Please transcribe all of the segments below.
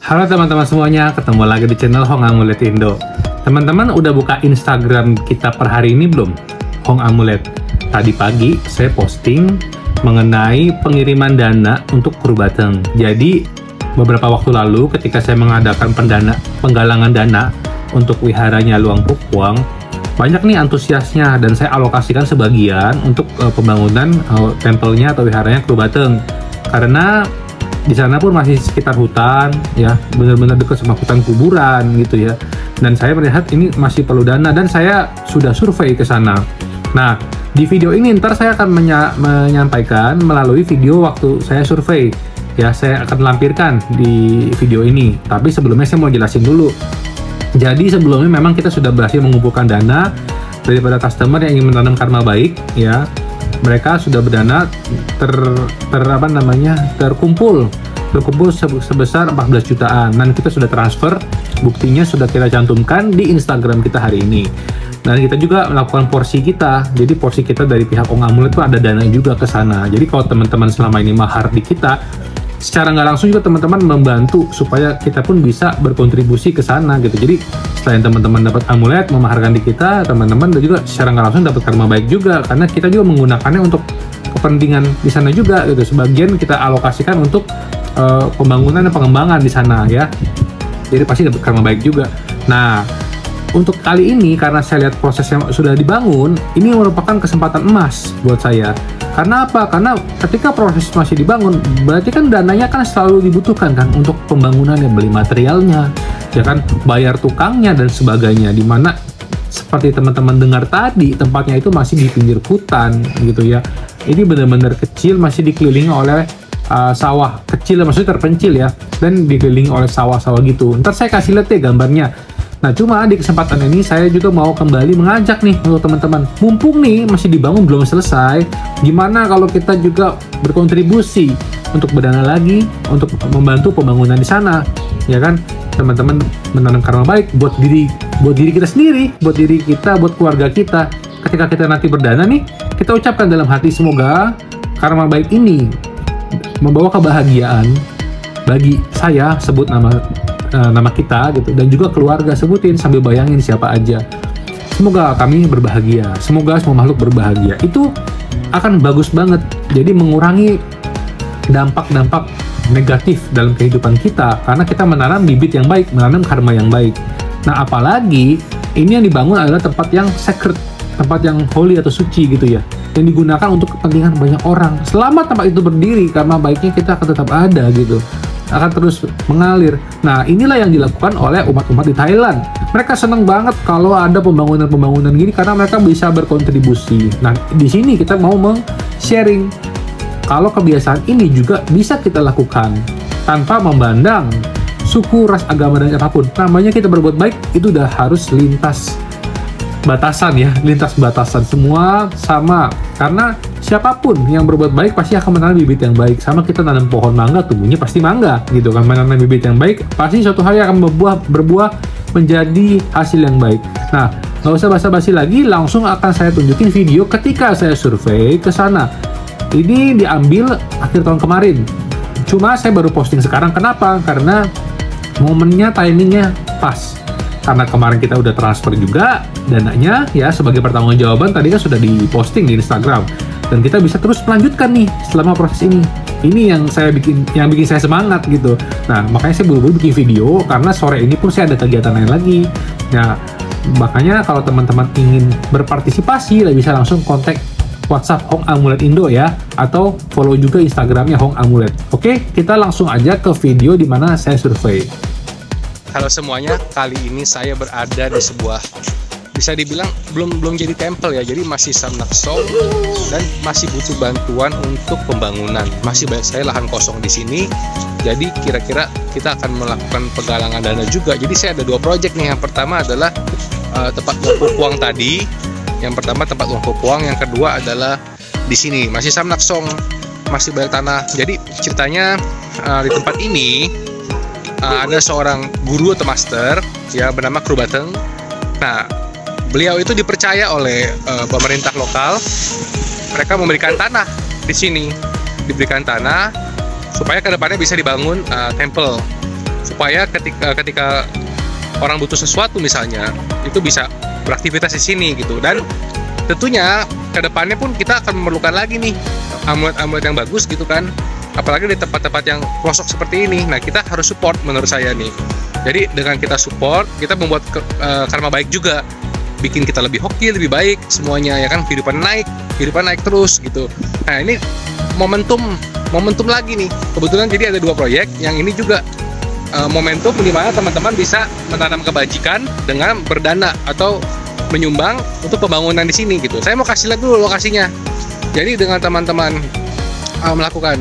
Halo teman-teman semuanya, ketemu lagi di channel Hong Amulet Indo. Teman-teman udah buka Instagram kita per hari ini belum? Hong Amulet. Tadi pagi saya posting mengenai pengiriman dana untuk kru Bateng. Jadi beberapa waktu lalu ketika saya mengadakan penggalangan dana untuk wiharanya Luang Pukwang, banyak nih antusiasnya dan saya alokasikan sebagian untuk pembangunan tempelnya atau wiharanya kru Bateng. Karena di sana pun masih sekitar hutan, ya, benar-benar dekat sama hutan kuburan gitu ya. Dan saya melihat ini masih perlu dana dan saya sudah survei ke sana. Nah, di video ini ntar saya akan menyampaikan melalui video waktu saya survei. Ya, saya akan lampirkan di video ini. Tapi sebelumnya saya mau jelasin dulu. Jadi sebelumnya memang kita sudah berhasil mengumpulkan dana daripada customer yang ingin menanam karma baik, ya. Mereka sudah berdana terkumpul sebesar 14 jutaan dan kita sudah transfer, buktinya sudah kita cantumkan di Instagram kita hari ini. Dan kita juga melakukan porsi kita, jadi porsi kita dari pihak Hong Amulet itu ada dana juga ke sana. Jadi kalau teman-teman selama ini mahar di kita, secara nggak langsung juga teman-teman membantu supaya kita pun bisa berkontribusi ke sana gitu. Jadi selain teman-teman dapat amulet memaharkan di kita, teman-teman juga secara nggak langsung dapat karma baik juga karena kita juga menggunakannya untuk kepentingan di sana juga gitu. Sebagian kita alokasikan untuk pembangunan dan pengembangan di sana ya. Jadi pasti dapat karma baik juga. Nah, untuk kali ini karena saya lihat proses yang sudah dibangun, ini merupakan kesempatan emas buat saya. Karena apa? Karena ketika proses masih dibangun, berarti kan dananya kan selalu dibutuhkan kan untuk pembangunannya, beli materialnya, ya kan, bayar tukangnya dan sebagainya. Dimana seperti teman-teman dengar tadi, tempatnya itu masih di pinggir hutan gitu ya. Ini benar-benar kecil, masih dikelilingi oleh sawah kecil, maksudnya terpencil ya, dan dikelilingi oleh sawah-sawah gitu. Ntar saya kasih lihat deh gambarnya. Nah, cuma di kesempatan ini saya juga mau kembali mengajak nih untuk teman-teman, mumpung nih masih dibangun belum selesai, gimana kalau kita juga berkontribusi untuk berdana lagi untuk membantu pembangunan di sana, ya kan? Teman-teman menanam karma baik buat diri kita sendiri, buat diri kita, buat keluarga kita. Ketika kita nanti berdana nih, kita ucapkan dalam hati semoga karma baik ini membawa kebahagiaan bagi saya, sebut nama kita gitu, dan juga keluarga, sebutin sambil bayangin siapa aja. Semoga kami berbahagia, semoga semua makhluk berbahagia. Itu akan bagus banget. Jadi mengurangi dampak-dampak negatif dalam kehidupan kita karena kita menanam bibit yang baik, menanam karma yang baik. Nah, apalagi ini yang dibangun adalah tempat yang sacred, tempat yang holy atau suci gitu ya, yang digunakan untuk kepentingan banyak orang. Selama tempat itu berdiri, karma baiknya kita akan tetap ada gitu, akan terus mengalir. Nah, inilah yang dilakukan oleh umat-umat di Thailand. Mereka senang banget kalau ada pembangunan-pembangunan gini karena mereka bisa berkontribusi. Nah, di sini kita mau sharing kalau kebiasaan ini juga bisa kita lakukan tanpa memandang suku, ras, agama, dan apapun. Namanya kita berbuat baik itu udah harus lintas batasan ya, lintas batasan, semua sama. Karena siapapun yang berbuat baik pasti akan menanam bibit yang baik. Sama kita nanam pohon mangga, tumbuhnya pasti mangga gitu kan. Menanam bibit yang baik pasti suatu hari akan berbuah menjadi hasil yang baik. Nah, nggak usah basa-basi lagi, langsung akan saya tunjukin video ketika saya survei ke sana. Ini diambil akhir tahun kemarin, cuma saya baru posting sekarang. Kenapa? Karena momennya, timingnya pas. Karena kemarin kita udah transfer juga dananya ya, sebagai pertanggungjawaban tadi kan sudah diposting di Instagram, dan kita bisa terus melanjutkan nih selama proses ini. Ini yang bikin saya semangat gitu. Nah, makanya saya buru-buru bikin video karena sore ini pun saya ada kegiatan lain lagi. Nah, makanya kalau teman-teman ingin berpartisipasi bisa langsung kontak WhatsApp Hong Amulet Indo ya, atau follow juga Instagramnya Hong Amulet. Oke, kita langsung aja ke video di mana saya survei. Halo semuanya, kali ini saya berada di sebuah, bisa dibilang belum jadi tempel ya, jadi masih samnaksong dan masih butuh bantuan untuk pembangunan. Masih banyak sekali lahan kosong di sini, jadi kira-kira kita akan melakukan penggalangan dana juga. Jadi saya ada dua project nih. Yang pertama adalah tempat Luang Pukwang tadi. Yang pertama tempat Luang Pukwang, yang kedua adalah di sini masih samnaksong, masih banyak tanah. Jadi ceritanya di tempat ini ada seorang guru atau master ya bernama Kru Bateng. Nah, beliau itu dipercaya oleh pemerintah lokal. Mereka memberikan tanah di sini, diberikan tanah supaya kedepannya bisa dibangun temple. supaya ketika orang butuh sesuatu misalnya, itu bisa beraktivitas di sini gitu. Dan tentunya kedepannya pun kita akan memerlukan lagi nih amulet-amulet yang bagus gitu kan, apalagi di tempat-tempat yang pelosok seperti ini. Nah, kita harus support menurut saya nih. Jadi dengan kita support, kita membuat karma baik juga, bikin kita lebih hoki, lebih baik semuanya ya kan, kehidupan naik terus gitu. Nah, ini momentum lagi nih kebetulan. Jadi ada 2 proyek yang ini juga momentum di mana teman-teman bisa menanam kebajikan dengan berdana atau menyumbang untuk pembangunan di sini gitu. Saya mau kasih lihat dulu lokasinya. Jadi dengan teman-teman melakukan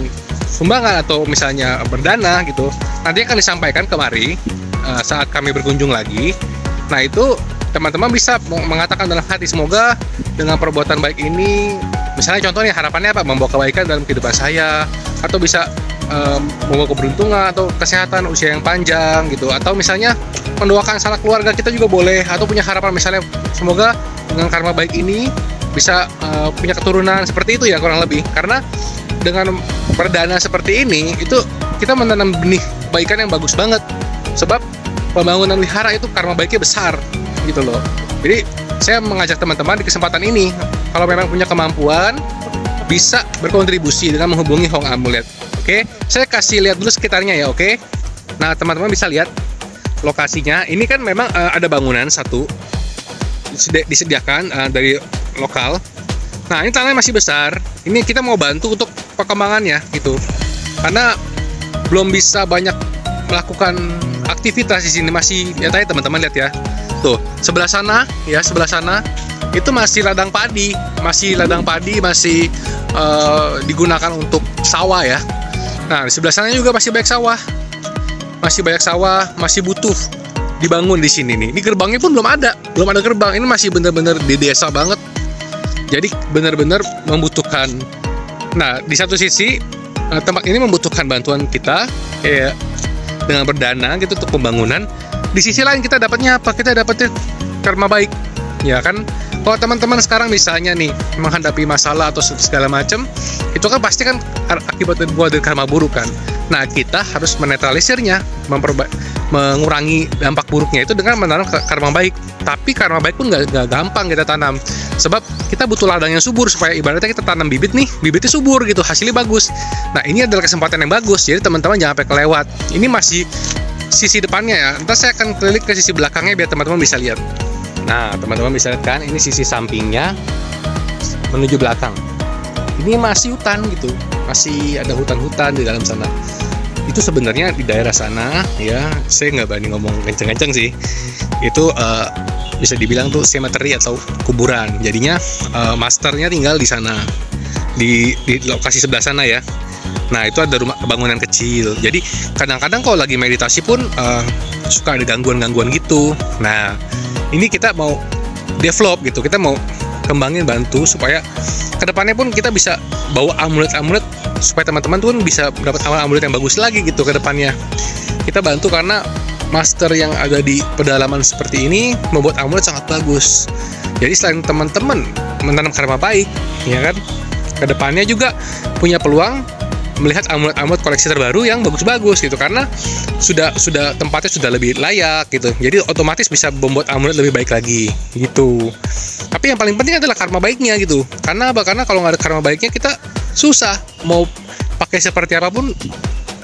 sumbangan atau misalnya berdana gitu, nanti akan disampaikan kemari saat kami berkunjung lagi. Nah, itu teman-teman bisa mengatakan dalam hati, semoga dengan perbuatan baik ini, misalnya contohnya harapannya apa, membawa kebaikan dalam kehidupan saya, atau bisa membawa keberuntungan atau kesehatan, usia yang panjang gitu, atau misalnya mendoakan salah keluarga kita juga boleh, atau punya harapan misalnya semoga dengan karma baik ini bisa punya keturunan, seperti itu ya kurang lebih. Karena dengan perdana seperti ini itu kita menanam benih kebaikan yang bagus banget, sebab pembangunan wihara itu karma baiknya besar gitu loh. Jadi saya mengajak teman-teman di kesempatan ini, kalau memang punya kemampuan bisa berkontribusi dengan menghubungi Hong Amulet. Oke, saya kasih lihat dulu sekitarnya ya. Oke, nah teman-teman bisa lihat lokasinya. Ini kan memang ada bangunan satu disediakan dari lokal. Nah, ini tanahnya masih besar. Ini kita mau bantu untuk perkembangannya gitu, karena belum bisa banyak melakukan aktivitas di sini, masih ya tadi teman-teman lihat ya. Tuh, sebelah sana itu masih ladang padi, masih digunakan untuk sawah ya. Nah, di sebelah sana juga masih banyak sawah, masih butuh dibangun di sini nih. Ini gerbangnya pun belum ada gerbang. Ini masih benar-benar di desa banget. Jadi benar-benar membutuhkan. Nah, di satu sisi tempat ini membutuhkan bantuan kita ya, dengan berdana gitu untuk pembangunan. Di sisi lain kita dapatnya apa? Kita dapatnya karma baik, ya kan? Kalau teman-teman sekarang misalnya nih menghadapi masalah atau segala macam, itu kan pasti kan akibat dari karma buruk kan. Nah, kita harus menetralisirnya, mengurangi dampak buruknya itu dengan menanam karma baik. Tapi karma baik pun nggak gampang kita tanam, sebab kita butuh ladang yang subur, supaya ibaratnya kita tanam bibitnya subur gitu, hasilnya bagus. Nah, ini adalah kesempatan yang bagus, jadi teman-teman jangan sampai kelewat. Ini masih sisi depannya ya, ntar saya akan keliling ke sisi belakangnya biar teman-teman bisa lihat. Nah, teman-teman bisa lihat kan, ini sisi sampingnya menuju belakang. Ini masih hutan gitu, masih ada hutan-hutan di dalam sana. Itu sebenarnya di daerah sana ya, saya nggak berani ngomong kenceng-kenceng sih. Itu bisa dibilang tuh cemetery atau kuburan. Jadinya masternya tinggal di sana, di lokasi sebelah sana ya. Nah, itu ada rumah bangunan kecil. Jadi kadang-kadang kalau lagi meditasi pun suka ada gangguan-gangguan gitu. Nah, ini kita mau develop gitu, kita mau kembangin, bantu supaya kedepannya pun kita bisa bawa amulet-amulet, supaya teman-teman tuh bisa mendapat amulet yang bagus lagi gitu ke depannya. Kita bantu karena master yang ada di pedalaman seperti ini membuat amulet sangat bagus. Jadi selain teman-teman menanam karma baik, ya kan, kedepannya juga punya peluang melihat amulet-amulet koleksi terbaru yang bagus-bagus gitu, karena sudah tempatnya sudah lebih layak gitu. Jadi otomatis bisa membuat amulet lebih baik lagi gitu. Tapi yang paling penting adalah karma baiknya gitu. Karena apa? Karena kalau nggak ada karma baiknya kita susah mau pakai seperti apapun,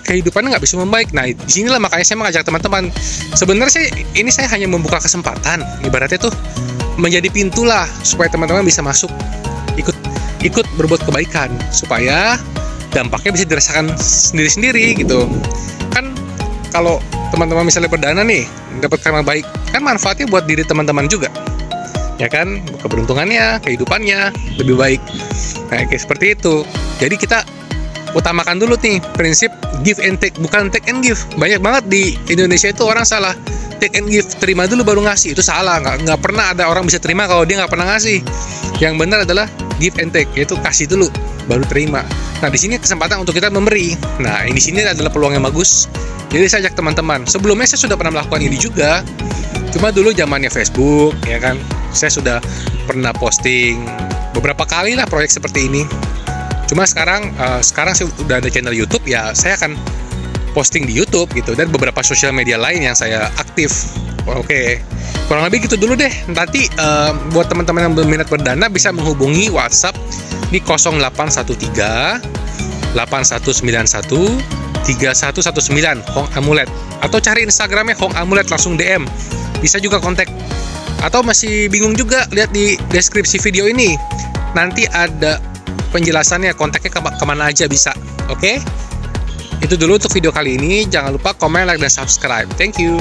kehidupannya nggak bisa membaik. Nah, disinilah makanya saya mengajak teman-teman. Sebenarnya saya hanya membuka kesempatan, ibaratnya tuh menjadi pintu lah supaya teman-teman bisa masuk, ikut berbuat kebaikan, supaya dampaknya bisa dirasakan sendiri-sendiri gitu. Kan kalau teman-teman misalnya berdana nih, dapat karma baik, kan manfaatnya buat diri teman-teman juga, ya kan, keberuntungannya, kehidupannya lebih baik. Nah, kayak seperti itu. Jadi kita utamakan dulu nih prinsip give and take, bukan take and give. Banyak banget di Indonesia itu orang salah, take and give, terima dulu baru ngasih. Itu salah, nggak pernah ada orang bisa terima kalau dia nggak pernah ngasih. Yang benar adalah give and take, yaitu kasih dulu baru terima. Nah, di sini kesempatan untuk kita memberi. Nah, di sini adalah peluang yang bagus. Jadi saya ajak teman-teman. Sebelumnya saya sudah pernah melakukan ini juga. Cuma dulu zamannya Facebook, ya kan. Saya sudah pernah posting beberapa kali lah proyek seperti ini. Cuma sekarang saya udah ada channel YouTube, ya saya akan posting di YouTube gitu, dan beberapa sosial media lain yang saya aktif. Oke, kurang lebih gitu dulu deh. Nanti buat teman-teman yang berminat berdana bisa menghubungi WhatsApp di 0813 8191 3119 Hong Amulet, atau cari Instagramnya Hong Amulet, langsung DM. Bisa juga kontak. Atau masih bingung juga, lihat di deskripsi video ini. Nanti ada penjelasannya, kontaknya kemana aja bisa. Oke? Itu dulu untuk video kali ini. Jangan lupa komen, like, dan subscribe. Thank you.